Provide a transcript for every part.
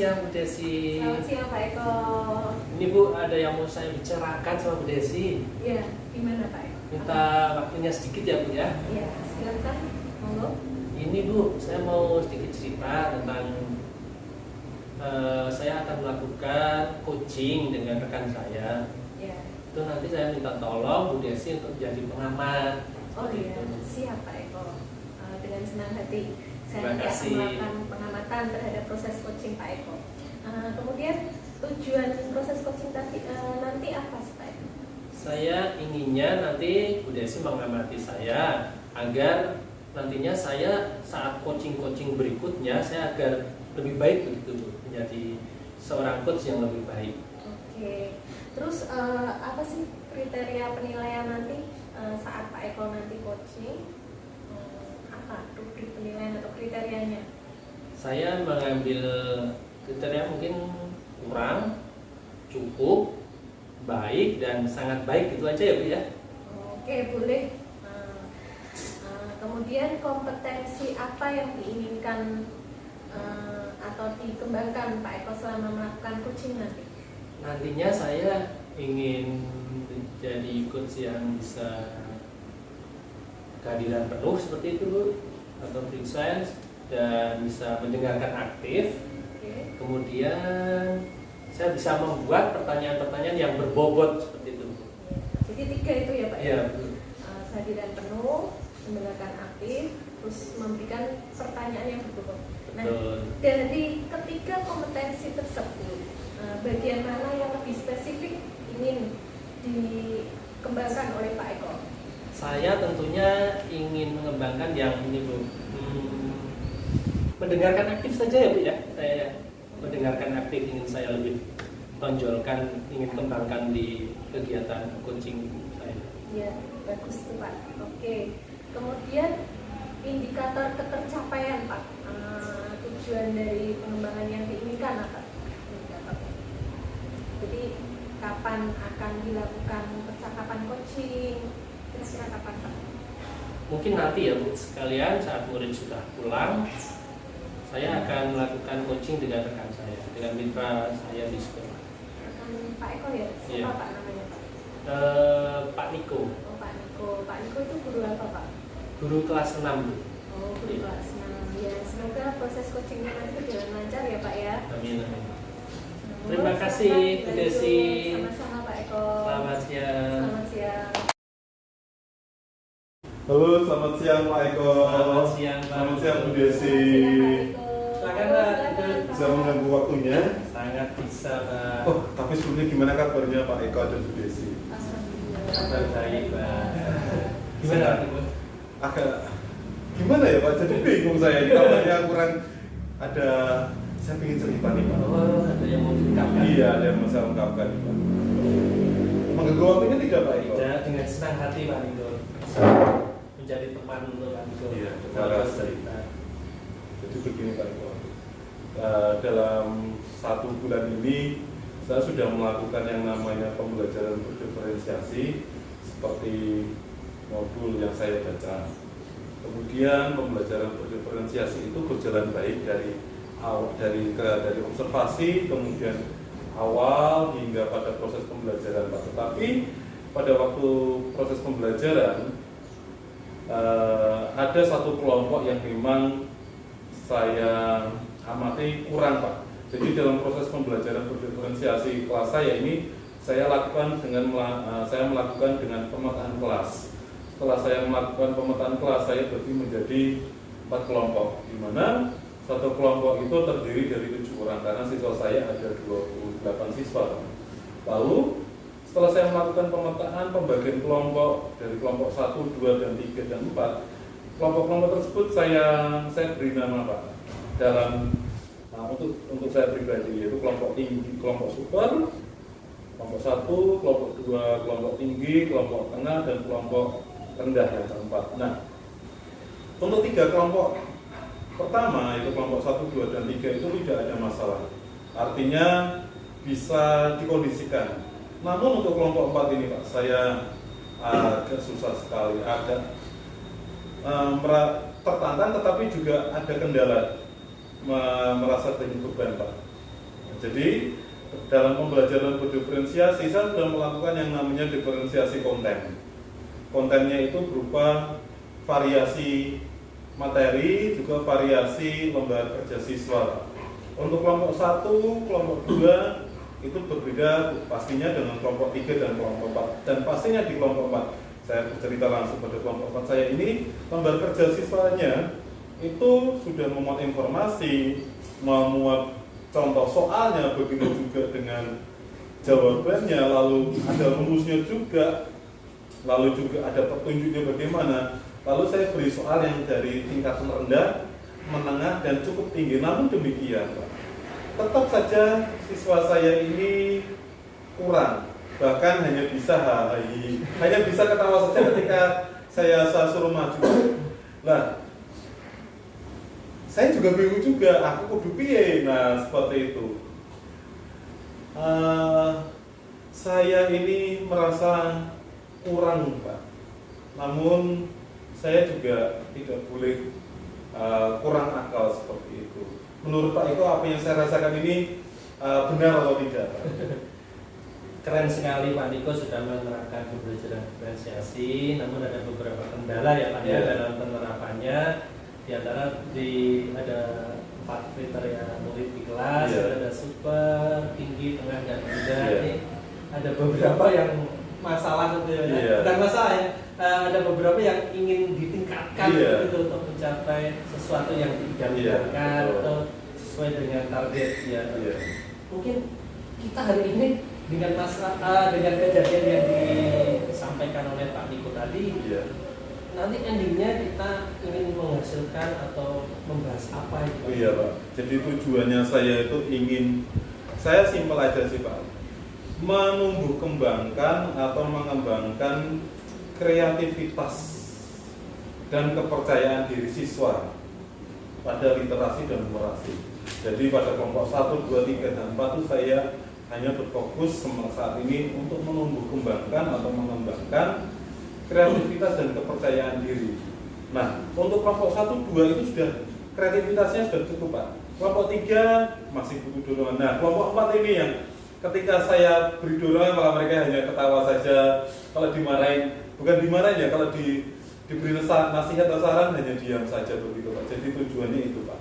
siang Bu Desi. Selamat siang Pak Eko. Ini Bu, ada yang mau saya bicarakan sama Bu Desi. Iya, gimana Pak Eko? Minta waktunya sedikit ya Bu ya. Iya, silakan. Monggo. Ini Bu, saya mau sedikit cerita tentang saya akan melakukan coaching dengan rekan saya. Iya. Itu nanti saya minta tolong Bu Desi untuk jadi pengamat. Oh iya, siap Pak Eko. Dengan senang hati. Terima Saya nanti akan kasih. melakukan pengamatan terhadap proses coaching Pak Eko. Kemudian tujuan proses coaching tadi nanti apa sih Pak Eko? Saya inginnya nanti Bu Desi mengamati saya agar nantinya saya saat coaching-coaching berikutnya saya agar lebih baik begitu Bu, menjadi seorang coach yang lebih baik. Oke. Terus apa sih kriteria penilaian nanti saat Pak Eko nanti coaching? Apa rubrik penilaian atau kriterianya? Saya mengambil kriteria mungkin kurang, cukup, baik, dan sangat baik, gitu aja ya Bu ya. Oke, boleh. Kemudian kompetensi apa yang diinginkan atau dikembangkan Pak Eko selama melakukan coaching nanti? Nantinya saya ingin jadi coach yang bisa kehadiran penuh seperti itu Bu, atau presence, dan bisa mendengarkan aktif. Oke. Kemudian saya bisa membuat pertanyaan-pertanyaan yang berbobot seperti itu. Jadi 3 itu ya Pak? Iya, ya? Kehadiran penuh, mendengarkan aktif, terus memberikan pertanyaan yang berbobot. Nah, betul. dari ketiga kompetensi tersebut, bagian mana yang lebih spesifik ingin dikembangkan oleh Pak Eko? Saya tentunya ingin mengembangkan yang ini Bu, mendengarkan aktif saja ya Bu ya. Saya mendengarkan aktif ingin saya lebih tonjolkan, ingin kembangkan di kegiatan coaching saya. Ya, bagus tuh Pak. Oke. Kemudian indikator ketercapaian Pak, tujuan dari pengembangan yang diinginkan apa? Indikator. Jadi kapan akan dilakukan percakapan coaching? Kira-kira kapan Pak? Mungkin nanti ya Bu, sekalian saat murid sudah pulang, saya akan melakukan coaching dengan rekan saya, dengan mitra saya di sekolah. Pak Eko ya? Siapa Iya. Pak namanya Pak? Pak Niko, Oh Pak Niko. Pak Niko itu guru apa Pak? guru kelas 6 Bu. Oh guru Iya. kelas 6. Ya, semoga proses coachingnya nanti berjalan lancar ya Pak ya. Amin, amin. Semoga Terima kasih, Bu lanjut. Desi. Sama-sama Pak Eko. Selamat siang. Selamat siang. Halo, selamat siang Pak Eko. Selamat siang, Pak. Selamat siang Bu Desi. Silakan, Pak. Bisa mengganggu waktunya? Sangat bisa Pak. Oh, tapi sebelumnya gimana kabarnya Pak Eko dan Bu Desi? Kabar baik Pak. Gimana Pak Ibu? Agak gimana ya Pak? Jadi bingung saya. Ini kabarnya kurang ada. Saya ingin cerita nih Pak. Oh, ada yang mau diungkapkan? Iya, ada yang mau saya ungkapkan nih Pak. Mengganggu waktunya tidak Pak Eko? Tidak, dengan senang hati Pak Niko. Bisa menjadi teman untuk Pak Niko. Iya, terima Dalam kasih. cerita. Jadi begini Pak Eko. Dalam 1 bulan ini saya sudah melakukan yang namanya pembelajaran berdiferensiasi seperti modul yang saya baca. Kemudian pembelajaran berdiferensiasi itu berjalan baik dari observasi, kemudian awal hingga pada proses pembelajaran Pak. Tetapi pada waktu proses pembelajaran ada satu kelompok yang memang saya amati kurang Pak. Jadi dalam proses pembelajaran berdiferensiasi kelas saya ini saya lakukan dengan pemetaan kelas. Setelah saya melakukan pemetaan kelas, saya bagi menjadi 4 kelompok, di mana satu kelompok itu terdiri dari 7 orang karena siswa saya ada 28 siswa. Lalu setelah saya melakukan pemetaan pembagian kelompok dari kelompok 1, 2, dan 3, dan 4, kelompok-kelompok tersebut saya beri nama Pak. Untuk saya pribadi, yaitu kelompok tinggi, kelompok super, kelompok 1, kelompok 2, kelompok tinggi, kelompok tengah, dan kelompok rendah yang keempat. Nah, untuk 3 kelompok pertama, yaitu kelompok 1, 2, dan 3 itu tidak ada masalah. Artinya bisa dikondisikan. Namun untuk kelompok 4 ini Pak, saya agak susah sekali, agak tertantang, tetapi juga ada kendala, merasa banyak beban Pak. Jadi dalam pembelajaran berdiferensiasi saya sudah melakukan yang namanya diferensiasi konten. Kontennya itu berupa variasi materi, juga variasi lembar kerja siswa. Untuk kelompok 1, kelompok 2 itu berbeda pastinya dengan kelompok 3 dan kelompok 4. Dan pastinya di kelompok 4, saya bercerita langsung pada kelompok 4 saya ini, lembar kerja siswanya itu sudah memuat informasi, memuat contoh soalnya, begitu juga dengan jawabannya, lalu ada rumusnya juga, lalu juga ada petunjuknya bagaimana. Lalu saya beri soal yang dari tingkat rendah, menengah, dan cukup tinggi. Namun demikian, Pak, tetap saja siswa saya ini kurang, bahkan hanya bisa hanya bisa ketawa saja ketika saya suruh maju. Nah, saya juga bingung juga, aku kudu piye. Nah, seperti itu. Saya ini merasa kurang, Pak. Namun saya juga tidak boleh kurang akal seperti itu. Menurut Pak Eko, apa yang saya rasakan ini benar atau tidak, Pak? Keren sekali Pak Niko sudah menerapkan pembelajaran diferensiasi, namun ada beberapa kendala ya Pak ya dalam penerapannya. Di antara ada 4 kriteria murid di kelas, ada super, tinggi, tengah, dan rendah. Ini ada beberapa yang masalah sebetulnya, bukan masalah ya. Ada beberapa yang ingin ditingkatkan gitu untuk mencapai sesuatu yang diidamkan atau sesuai dengan target ya. Mungkin kita hari ini dengan dengan kejadian yang disampaikan oleh Pak Niko tadi, nanti endingnya kita ingin menghasilkan atau membahas apa itu? Iya Pak. Jadi tujuannya saya itu saya simpel aja sih Pak, menumbuh kembangkan atau mengembangkan kreativitas dan kepercayaan diri siswa pada literasi dan numerasi. Jadi pada kelompok 1, 2, 3, dan 4 itu saya hanya berfokus saat ini untuk menumbuh kembangkan atau mengembangkan kreativitas dan kepercayaan diri. Nah, untuk kelompok 1, 2 itu sudah kreativitasnya sudah cukup Pak. Kelompok 3 masih butuh dorongan. Nah, kelompok 4 ini yang ketika saya beri dorongan malah mereka hanya ketawa saja. Kalau dimarahin, bukan dimarahin ya, kalau diberi nasihat atau saran hanya diam saja begitu Pak. Jadi tujuannya itu Pak.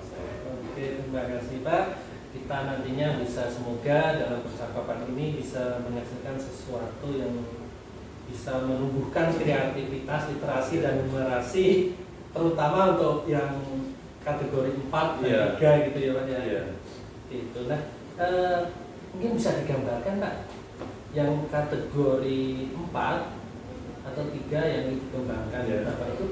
Oke, terima kasih Pak. Kita nantinya bisa semoga dalam percakapan ini bisa menghasilkan sesuatu yang bisa menumbuhkan kreativitas, literasi dan numerasi, terutama untuk yang kategori 4 dan 3 gitu ya Pak ya. Itu. Nah, mungkin bisa digambarkan Pak yang kategori 4 atau 3 yang dikembangkan Bapak itu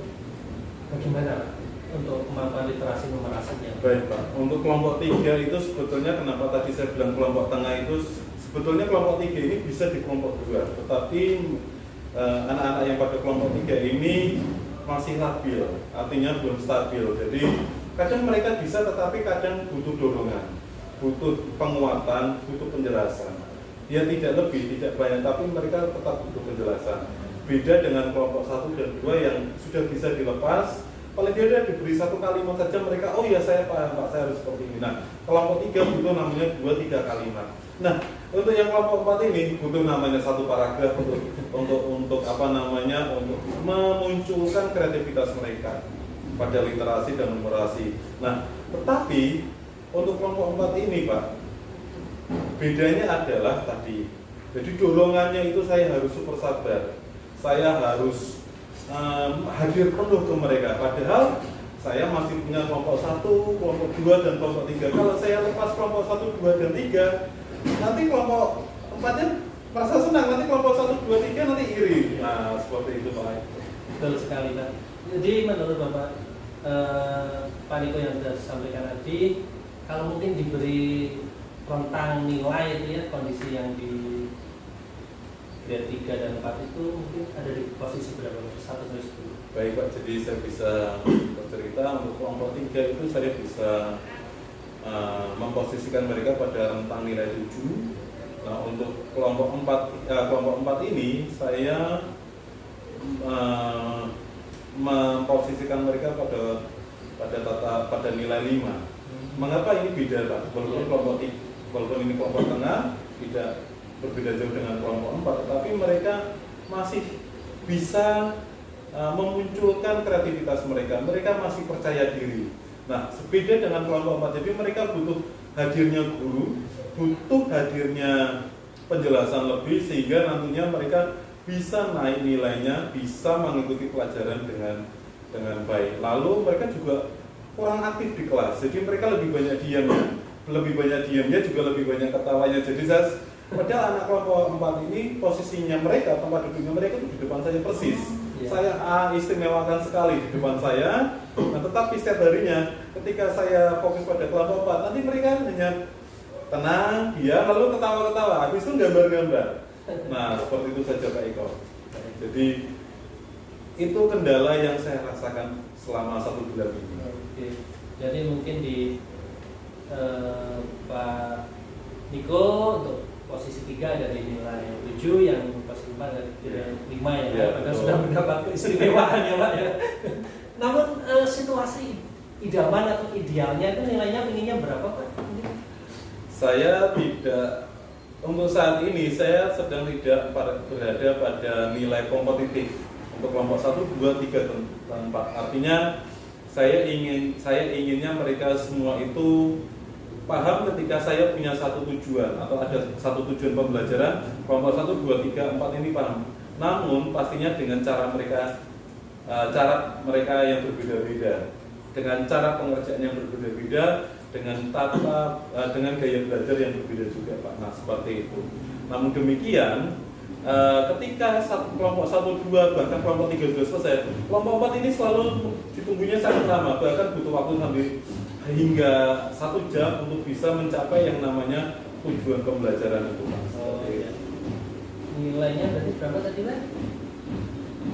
bagaimana Pak untuk kemampuan literasi numerasinya? Baik Pak, untuk kelompok 3 itu sebetulnya kenapa tadi saya bilang kelompok tengah itu sebetulnya kelompok 3 ini bisa di kelompok 2, tetapi anak-anak yang pada kelompok 3 ini masih labil, artinya belum stabil. Jadi kadang mereka bisa tetapi kadang butuh dorongan, butuh penguatan, butuh penjelasan. Ya tidak lebih, tidak banyak, tapi mereka tetap butuh penjelasan. Beda dengan kelompok 1 dan 2 yang sudah bisa dilepas, paling tidak diberi satu kalimat saja mereka, oh ya saya paham Pak, saya harus seperti ini. Nah, kelompok 3 butuh namanya 2-3 kalimat. Nah, untuk yang kelompok 4 ini butuh namanya satu paragraf untuk apa namanya, untuk memunculkan kreativitas mereka pada literasi dan numerasi. Nah, tetapi untuk kelompok 4 ini Pak, bedanya adalah tadi, jadi dorongannya itu saya harus super sabar, saya harus hadir penuh ke mereka. Padahal saya masih punya kelompok 1, kelompok 2, dan kelompok 3. Kalau saya lepas kelompok 1, 2, dan 3, nanti kelompok 4-nya merasa senang, nanti kelompok 1, 2, 3 nanti iri. Nah, seperti itu Pak. Betul sekali Pak. Jadi menurut Bapak Pak Niko yang sudah disampaikan tadi, kalau mungkin diberi rentang nilai itu ya, kondisi yang di grade 3 dan 4 itu mungkin ada di posisi berapa? 1-10. Baik Pak, jadi saya bisa bercerita untuk kelompok 3 itu saya bisa memposisikan mereka pada rentang nilai 7. Nah, untuk kelompok 4 ini saya memposisikan mereka pada nilai 5. Mengapa ini beda Pak? Walaupun kelompok walaupun ini kelompok tengah, tidak berbeda jauh dengan kelompok 4, tetapi mereka masih bisa memunculkan kreativitas mereka. Mereka masih percaya diri. Nah, beda dengan kelompok 4, jadi mereka butuh hadirnya guru, butuh hadirnya penjelasan lebih sehingga nantinya mereka bisa naik nilainya, bisa mengikuti pelajaran dengan baik. Lalu mereka juga kurang aktif di kelas, jadi mereka lebih banyak diamnya, juga lebih banyak ketawanya. Jadi padahal anak kelompok 4 ini posisinya mereka, tempat duduknya mereka itu di depan saya persis. Saya istimewakan sekali di depan saya. Nah, tetapi setiap harinya ketika saya fokus pada kelompok 4, nanti mereka hanya tenang, diam, lalu ketawa-ketawa. Habis itu gambar-gambar. Nah, seperti itu saja Pak Eko. Jadi itu kendala yang saya rasakan selama 1 bulan ini. Oke. Jadi mungkin di Pak Niko untuk posisi 3 dari nilai 7, yang posisi 4 dari nilai 5 ya, padahal sudah mendapat keistimewaan ya Pak ya. Namun situasi idaman atau idealnya itu nilainya pinginnya berapa Pak? Saya tidak, untuk saat ini saya sedang tidak berada pada nilai kompetitif untuk kelompok 1, 2, 3, dan 4. Artinya saya inginnya mereka semua itu paham ketika saya punya satu tujuan atau ada satu tujuan pembelajaran, kelompok 1, 2, 3, 4 ini paham. Namun pastinya dengan cara mereka yang berbeda-beda, dengan cara pengerjaan yang berbeda-beda, dengan gaya belajar yang berbeda juga Pak. Nah, seperti itu. Namun demikian, ketika kelompok 1, 2, bahkan kelompok 3 sudah selesai, kelompok 4 ini selalu ditunggunya sangat lama, bahkan butuh waktu sampai hingga 1 jam untuk bisa mencapai yang namanya tujuan pembelajaran itu Pak. Iya. Nilainya berarti berapa tadi Pak?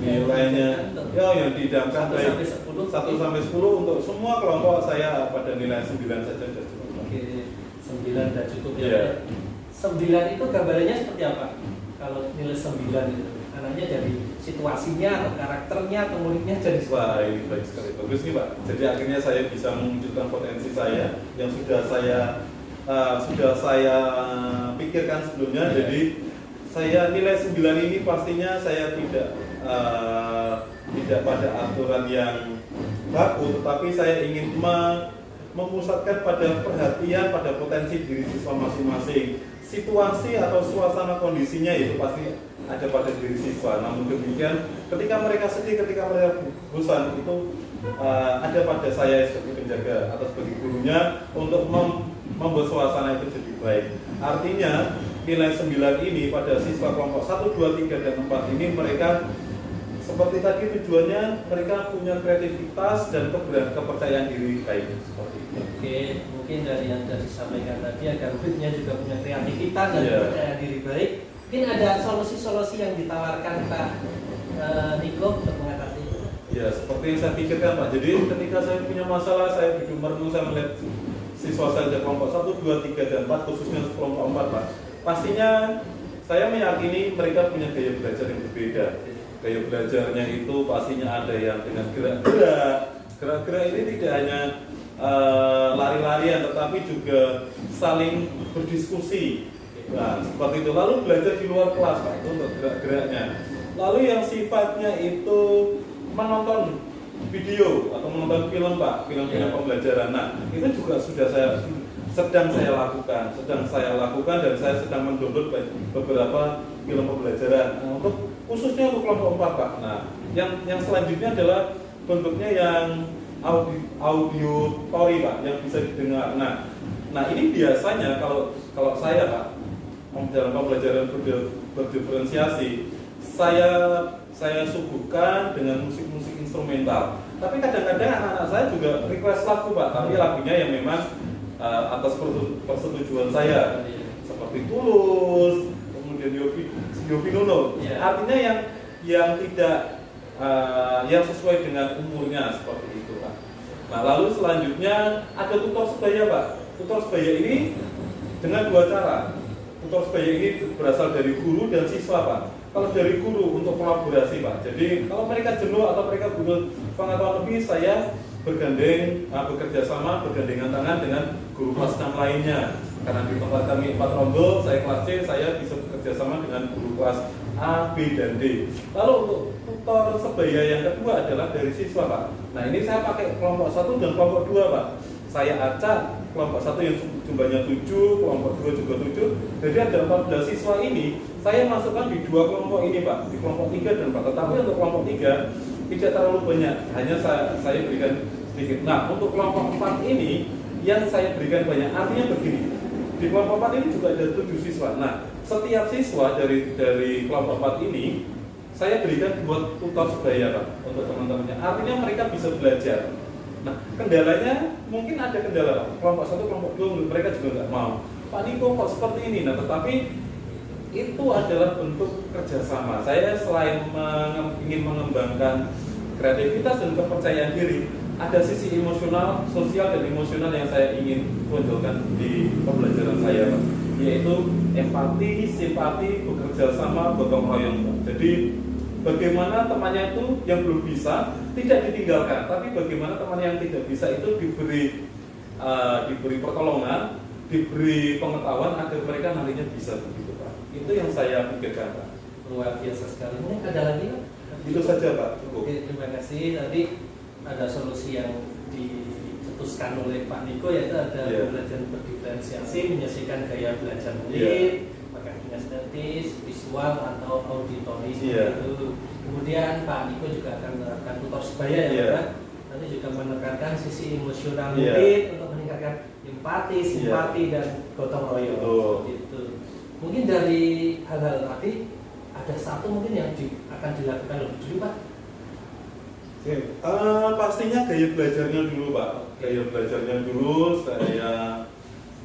Nilainya yang didamkan 1 baik sampai 10. 1 sampai 10 untuk semua kelompok saya pada nilai 9 saja sudah cukup. Oke, 9 sudah cukup ya. Iya. 9 itu gambarannya seperti apa? Kalau nilai 9 itu anaknya dari situasinya atau karakternya atau muridnya jadi Wah, ini baik sekali, bagus nih Pak. Jadi akhirnya saya bisa memunculkan potensi saya yang sudah saya pikirkan sebelumnya. Jadi saya nilai 9 ini pastinya saya tidak pada aturan yang baku, tetapi saya ingin memusatkan pada perhatian pada potensi diri siswa masing-masing. Situasi atau suasana kondisinya itu pasti ada pada diri siswa. Namun demikian, ketika mereka sedih, ketika mereka bosan, itu ada pada saya sebagai penjaga atau sebagai gurunya untuk membuat suasana itu jadi baik. Artinya nilai 9 ini pada siswa kelompok 1, 2, 3, dan 4 ini mereka seperti tadi tujuannya mereka punya kreativitas dan kepercayaan diri baik seperti itu. Oke, mungkin dari yang sudah disampaikan tadi agar muridnya juga punya kreativitas dan percaya diri baik. Mungkin ada solusi-solusi yang ditawarkan Pak Niko untuk mengatasi itu? Ya, seperti yang saya pikirkan Pak. Jadi ketika saya punya masalah, saya duduk merenung, saya melihat siswa saya kelompok 1, 2, 3, dan 4, khususnya kelompok 4 Pak. Pastinya saya meyakini mereka punya gaya belajar yang berbeda. Gaya belajarnya itu pastinya ada yang dengan gerak-gerak. Gerak-gerak ini tidak hanya lari-larian, tetapi juga saling berdiskusi. Nah, seperti itu. Lalu belajar di luar kelas Pak, itu untuk gerak-geraknya. Lalu yang sifatnya itu menonton video atau menonton film Pak, film-film pembelajaran. Nah, itu juga sedang saya lakukan dan saya sedang mendownload beberapa film pembelajaran untuk khususnya untuk kelompok 4 Pak. Nah, yang selanjutnya adalah bentuknya yang audio Pak, yang bisa didengar. Nah ini biasanya kalau saya Pak dalam pembelajaran berdiferensiasi, saya suguhkan dengan musik-musik instrumental. Tapi kadang-kadang anak-anak saya juga request lagu Pak, tapi lagunya yang memang atas persetujuan saya, seperti Tulus, kemudian Yovie Nuno. Artinya yang tidak yang sesuai dengan umurnya seperti itu Pak. Nah lalu selanjutnya ada tutor sebaya Pak. Tutor sebaya ini dengan 2 cara. Tutor sebaya ini berasal dari guru dan siswa Pak. Kalau dari guru untuk kolaborasi Pak. Jadi kalau mereka jenuh atau mereka butuh pengetahuan lebih, saya bergandengan tangan dengan guru kelas 6 lainnya. karena di tempat kami 4 rombel, saya kelas C, saya bisa bekerja sama dengan guru kelas A, B, dan D. Lalu untuk tutor sebaya yang kedua adalah dari siswa, Pak. Nah, ini saya pakai kelompok 1 dan kelompok 2, Pak. Saya acak kelompok 1 yang jumlahnya 7, kelompok 2 juga 7. Jadi ada 14 siswa ini, saya masukkan di 2 kelompok ini, Pak. Di kelompok 3 dan 4. Tetapi untuk kelompok 3 tidak terlalu banyak, hanya saya berikan sedikit. Nah, untuk kelompok 4 ini yang saya berikan banyak, artinya begini. Di kelompok 4 ini juga ada 7 siswa. Nah, setiap siswa dari kelompok 4 ini saya berikan buat tutor sebaya, Pak, untuk teman-temannya. Artinya mereka bisa belajar. Nah, kendalanya mungkin ada kendala, Pak. Kelompok 1, kelompok 2 mereka juga nggak mau. Pak Niko kok seperti ini. Nah, tetapi itu adalah bentuk kerjasama. Saya selain ingin mengembangkan kreativitas dan kepercayaan diri, ada sisi emosional, sosial dan emosional yang saya ingin tonjolkan di pembelajaran saya, Pak. Yaitu empati, simpati, bekerja sama, gotong royong, Pak. Jadi bagaimana temannya itu yang belum bisa tidak ditinggalkan, tapi bagaimana teman yang tidak bisa itu diberi pertolongan, diberi pengetahuan agar mereka nantinya bisa begitu, Pak. Itu yang saya pikirkan, Pak. Luar biasa sekali. Mungkin ada lagi, Pak? Itu saja, Pak. Cukup. Oke, terima kasih. Tadi ada solusi yang dicetuskan oleh Pak Niko, yaitu ada belajar berdiferensiasi, menyesuaikan gaya belajar murid, pakai kinestetis, visual atau auditory itu. Kemudian Pak Niko juga akan menerapkan tutor sebaya ya, Pak. Nanti juga menekankan sisi emosional murid untuk meningkatkan empati, simpati dan gotong royong. Gitu. Mungkin dari hal-hal tadi ada satu mungkin yang akan dilakukan lebih dulu, Pak. Pastinya gaya belajarnya dulu, Pak. Gaya belajarnya dulu,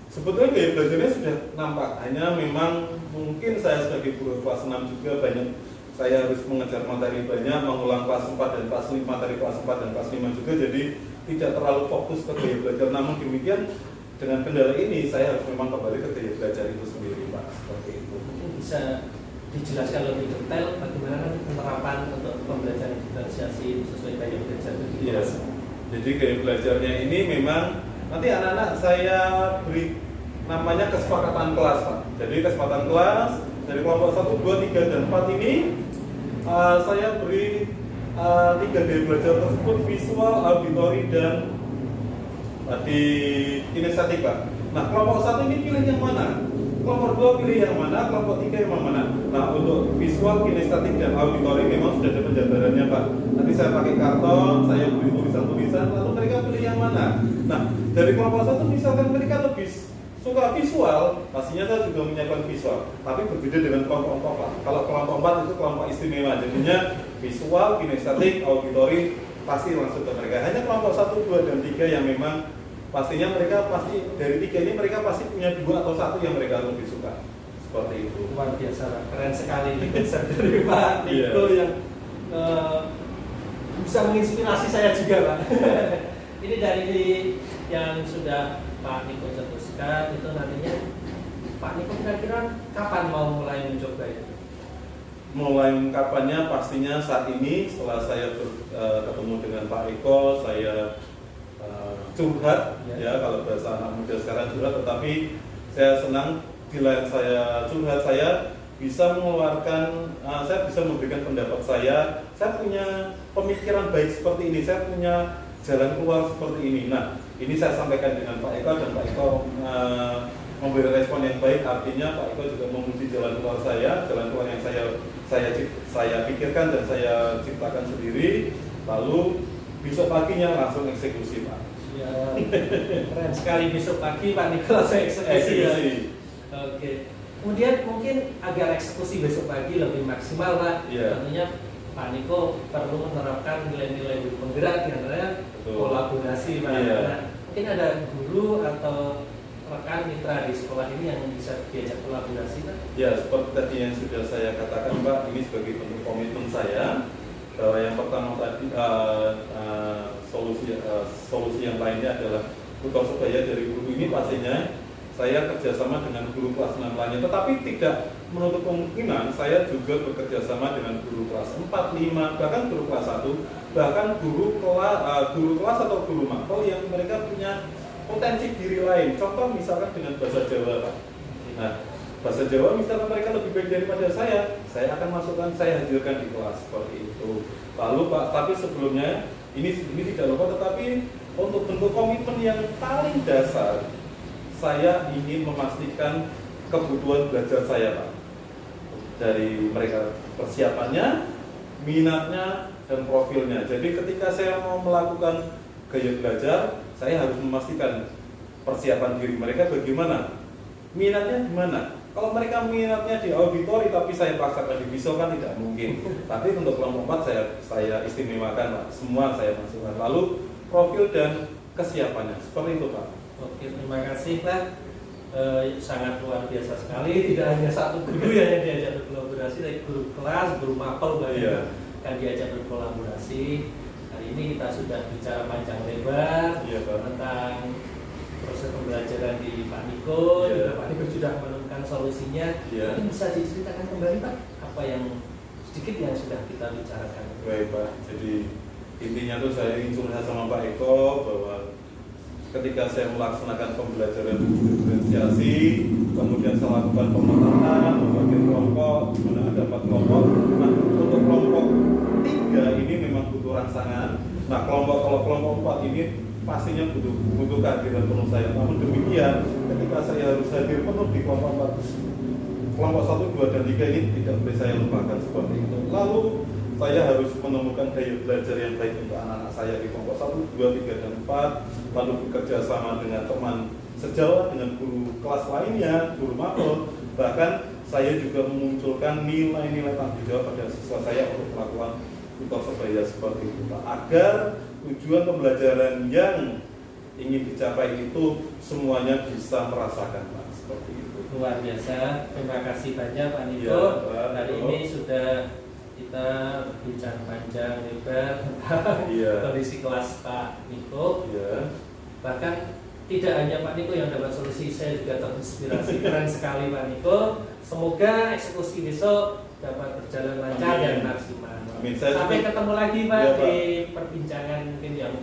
sebetulnya gaya belajarnya sudah nampak. Hanya memang mungkin saya sebagai guru kelas 6 juga banyak, saya harus mengejar materi banyak, mengulang kelas 4 dan kelas 5, materi kelas 4 dan kelas 5 juga, jadi tidak terlalu fokus ke gaya belajar. Namun demikian, dengan kendala ini saya harus memang kembali ke gaya belajar itu sendiri, Pak. Seperti itu. Mungkin bisa dijelaskan lebih detail bagaimana penerapan untuk pembelajaran diferensiasi sesuai gaya belajar itu. Yes. Jadi gaya belajarnya ini memang nanti anak-anak saya beri namanya kesepakatan kelas, Pak. Jadi kesepakatan kelas dari kelompok 1, 2, 3, dan 4 ini saya beri 3 gaya belajar tersebut, visual, auditory, dan di kinestetik, Pak. Nah, kelompok 1 ini pilih yang mana? Kelompok 2 pilih yang mana, kelompok 3 yang mana. Nah, untuk visual, kinestetik, dan auditory memang sudah ada penjabarannya, Pak. Nanti saya pakai karton, saya beri tulisan-tulisan, lalu mereka pilih yang mana. Nah, dari kelompok 1 misalkan mereka lebih suka visual, pastinya saya juga menyiapkan visual. Tapi berbeda dengan kelompok 4, Pak. Kalau kelompok 4 itu kelompok istimewa, jadinya visual, kinestetik, auditory pasti langsung ke mereka. Hanya kelompok 1, 2, dan 3 yang memang pastinya mereka pasti dari 3 ini mereka pasti punya 2 atau 1 yang mereka lebih suka. Seperti itu. Luar biasa, Pak. Keren sekali ini konsep dari Pak Niko yang bisa menginspirasi saya juga, Pak. Ini dari yang sudah Pak Niko cetuskan, itu nantinya Pak Niko kira-kira kapan mau mulai mencoba itu? Mulai kapannya pastinya saat ini setelah saya ketemu dengan Pak Eko, saya curhat, ya kalau bahasa anak muda sekarang curhat, tetapi saya senang bila saya curhat, saya bisa mengeluarkan, saya bisa memberikan pendapat saya punya pemikiran baik seperti ini, saya punya jalan keluar seperti ini. Nah, ini saya sampaikan dengan Pak Eko dan Pak Eko memberi respon yang baik, artinya Pak Eko juga memuji jalan keluar yang saya pikirkan dan saya ciptakan sendiri, lalu besok paginya langsung eksekusi, Pak. Ya, keren sekali, besok pagi Pak Niko langsung eksekusi. Ya. Oke. Kemudian mungkin agar eksekusi besok pagi lebih maksimal, Pak. Tentunya Pak Niko perlu menerapkan nilai-nilai penggerak, diantaranya kolaborasi, Pak. Mungkin ada guru atau rekan mitra di sekolah ini yang bisa diajak kolaborasi, Pak? Ya, seperti tadi yang sudah saya katakan, Pak, ini sebagai bentuk komitmen saya. Bahwa yang pertama tadi solusi yang lainnya adalah tutor sebaya dari guru ini, pastinya saya kerjasama dengan guru kelas 6 lainnya, tetapi tidak menutup kemungkinan saya juga bekerjasama dengan guru kelas 4, 5, bahkan guru kelas 1, bahkan guru kelas atau guru mapel yang mereka punya potensi diri lain. Contoh misalkan dengan bahasa Jawa, Pak. Nah, bahasa Jawa misalkan mereka lebih baik daripada saya akan masukkan, saya hadirkan di kelas seperti itu. Lalu Pak, tapi sebelumnya ini tidak lupa, tetapi untuk bentuk komitmen yang paling dasar, saya ingin memastikan kebutuhan belajar saya, Pak. Dari mereka persiapannya, minatnya, dan profilnya. Jadi ketika saya mau melakukan gaya belajar, saya harus memastikan persiapan diri mereka bagaimana, minatnya gimana. Kalau mereka minatnya di auditori tapi saya paksakan di visual kan tidak mungkin. Tapi untuk kelompok 4 saya istimewakan, Pak. Semua saya masukkan. Lalu profil dan kesiapannya seperti itu, Pak. Oke, terima kasih Pak. Sangat luar biasa sekali. Tidak hanya satu guru yang diajak berkolaborasi, tapi guru kelas, guru mapel banyak kan diajak berkolaborasi. Hari ini kita sudah bicara panjang lebar tentang proses pembelajaran di Pak Niko. Pak Niko sudah menemukan solusinya. Ini bisa diceritakan kembali Pak, apa yang sedikit yang sudah kita bicarakan. Baik Pak, jadi intinya tuh saya ingin curhat sama Pak Eko bahwa ketika saya melaksanakan pembelajaran diferensiasi, kemudian saya lakukan pemetaan, membagi kelompok, di mana ada 4 kelompok. Nah, untuk kelompok 3 ini memang butuh rangsangan. Nah, kalau kelompok 4 ini pastinya butuh kehadiran penuh saya. Namun demikian, ketika saya harus hadir penuh di kelompok 4, kelompok 1, 2, dan 3 ini tidak boleh saya lupakan seperti itu. Lalu saya harus menemukan gaya belajar yang baik untuk anak-anak saya di kelompok 1, 2, 3, dan 4. Lalu bekerja sama dengan teman sejawat, dengan guru kelas lainnya, guru mapel. Bahkan saya juga memunculkan nilai-nilai tanggung jawab pada siswa saya untuk melakukan tutor sebaya seperti itu, Pak. Agar tujuan pembelajaran yang ingin dicapai itu semuanya bisa merasakan, Pak, seperti itu. Luar biasa, terima kasih banyak Pak Niko. Hari ini sudah kita berbincang panjang lebar tentang kondisi kelas Pak Niko. Bahkan tidak hanya Pak Niko yang dapat solusi, saya juga terinspirasi. Keren sekali Pak Niko. Semoga eksekusi besok dapat berjalan lancar dan maksimal. Sampai ketemu lagi Pak di perbincangan mungkin yang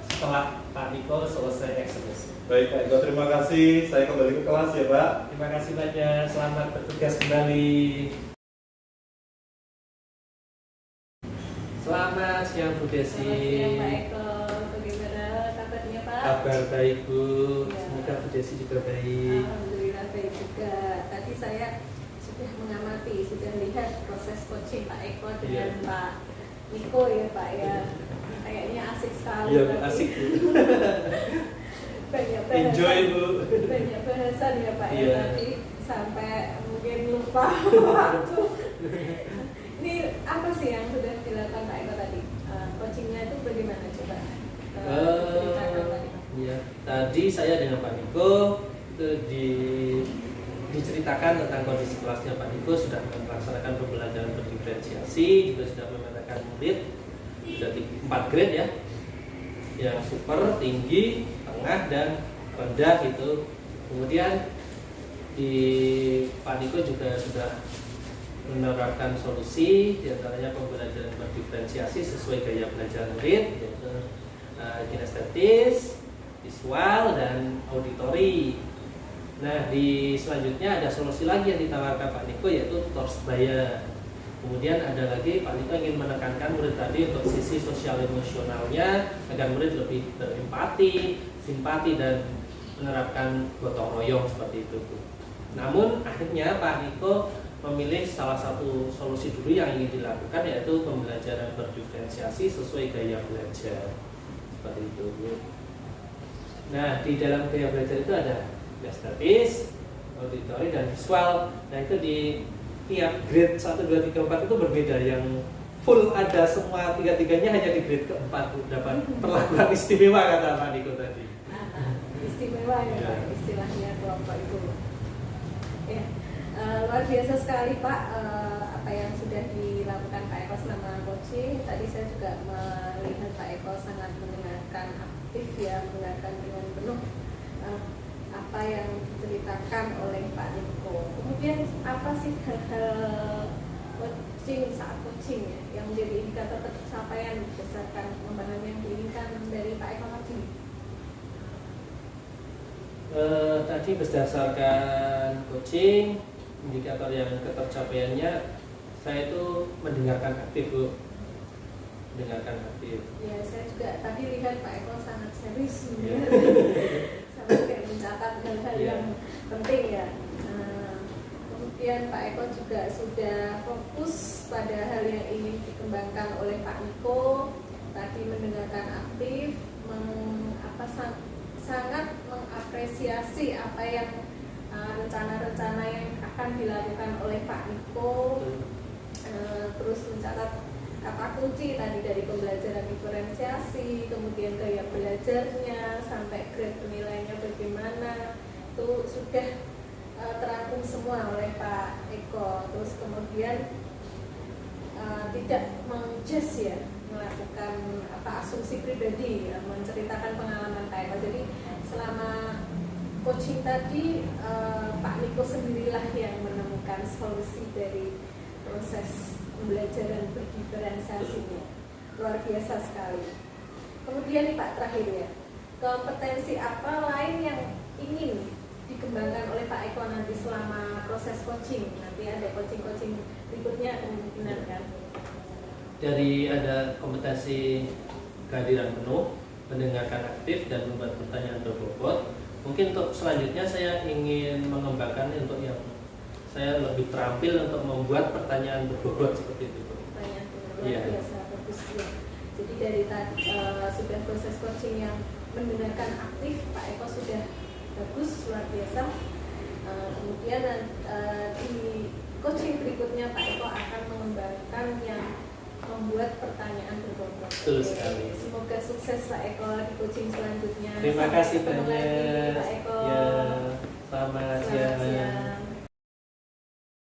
setelah Pak Niko selesai eksekusi. Baik Pak Eko, terima kasih. Saya kembali ke kelas ya Pak. Terima kasih banyak. Selamat bertugas kembali. Selamat siang Bu Desi. Selamat siang Pak Eko. Bagaimana kabarnya Pak? Kabar baik Bu. Semoga Bu Desi juga baik. Alhamdulillah baik juga. Tadi saya sudah mengamati, sudah lihat proses coaching Pak Eko dengan Pak Niko ya Pak ya. Kayaknya asik sekali. Iya asik Bu. Banyak bahasan. Enjoy Bu. Banyak bahasan ya Pak ya tadi sampai mungkin lupa waktu. Ini apa sih yang sudah dilakukan Pak Eko tadi? Coachingnya itu bagaimana coba? Ceritakan tadi. Iya, tadi saya dengan Pak Niko itu diceritakan tentang kondisi kelasnya Pak Niko, sudah melaksanakan pembelajaran berdiferensiasi, juga sudah memetakan murid, sudah 4 grade ya, yang super, tinggi, tengah, dan rendah itu. Kemudian di Pak Niko juga sudah menerapkan solusi, diantaranya pembelajaran berdiferensiasi sesuai gaya belajar murid, yaitu kinestetis, visual, dan auditori. Nah, di selanjutnya ada solusi lagi yang ditawarkan Pak Niko, yaitu tutor sebaya. Kemudian ada lagi Pak Niko ingin menekankan murid tadi untuk sisi sosial emosionalnya agar murid lebih berempati, simpati, dan menerapkan gotong royong seperti itu. Namun akhirnya Pak Niko memilih salah satu solusi dulu yang ingin dilakukan, yaitu pembelajaran berdiferensiasi sesuai gaya belajar seperti itu. Nah, di dalam gaya belajar itu ada kinestetis, auditori, dan visual. Nah, itu di tiap grade 1, 2, 3, 4 itu berbeda. Yang full ada semua tiga-tiganya hanya di grade keempat dapat perlakuan istimewa kata Pak Niko tadi. Istimewa ya Pak, istilahnya kelompok itu. Ya, luar biasa sekali Pak apa yang sudah dilakukan Pak Eko selama coaching. Tadi saya juga melihat Pak Eko sangat mendengarkan aktif ya, mendengarkan dengan penuh apa yang diceritakan oleh Pak Niko. Kemudian apa sih hal-hal coaching saat coaching ya, yang menjadi indikator pencapaian berdasarkan pengembangan yang diinginkan dari Pak Eko tadi? Tadi berdasarkan coaching, indikator yang ketercapaiannya, saya itu mendengarkan aktif, Bu. Mendengarkan aktif. Ya, saya juga tadi lihat Pak Eko sangat serius Ya. sampai kayak mencatat hal-hal Ya. yang penting ya. Kemudian Pak Eko juga sudah fokus pada hal yang ingin dikembangkan oleh Pak Niko. Tadi mendengarkan aktif, sangat mengapresiasi apa yang rencana-rencana yang akan dilakukan oleh Pak Niko. Terus mencatat kata kunci tadi dari pembelajaran diferensiasi, kemudian gaya belajarnya, sampai grade penilaiannya bagaimana, itu sudah terangkum semua oleh Pak Eko. Terus kemudian tidak menjudge ya, melakukan asumsi pribadi ya, menceritakan pengalaman Pak Eko. Jadi selama coaching tadi Pak Niko sendirilah yang menemukan solusi dari proses pembelajaran berdiferensiasinya. Luar biasa sekali. Kemudian nih Pak, terakhir ya, kompetensi apa lain yang ingin dikembangkan oleh Pak Eko nanti selama proses coaching? Nanti ada coaching-coaching berikutnya kemungkinan kan? Dari ada kompetensi kehadiran penuh, mendengarkan aktif dan membuat pertanyaan berbobot. Mungkin untuk selanjutnya saya ingin mengembangkan untuk yang saya lebih terampil untuk membuat pertanyaan berbobot seperti itu. Pertanyaan luar Iya. biasa, bagus ya. Jadi dari tadi sudah proses coaching yang mendengarkan aktif, Pak Eko sudah bagus, luar biasa. Kemudian di coaching berikutnya Pak Eko akan mengembangkan yang membuat pertanyaan berbobot. Betul sekali. Semoga sukses Pak Eko di coaching selanjutnya. Terima Sampai kasih ketemu lagi, banyak. Pak Eko.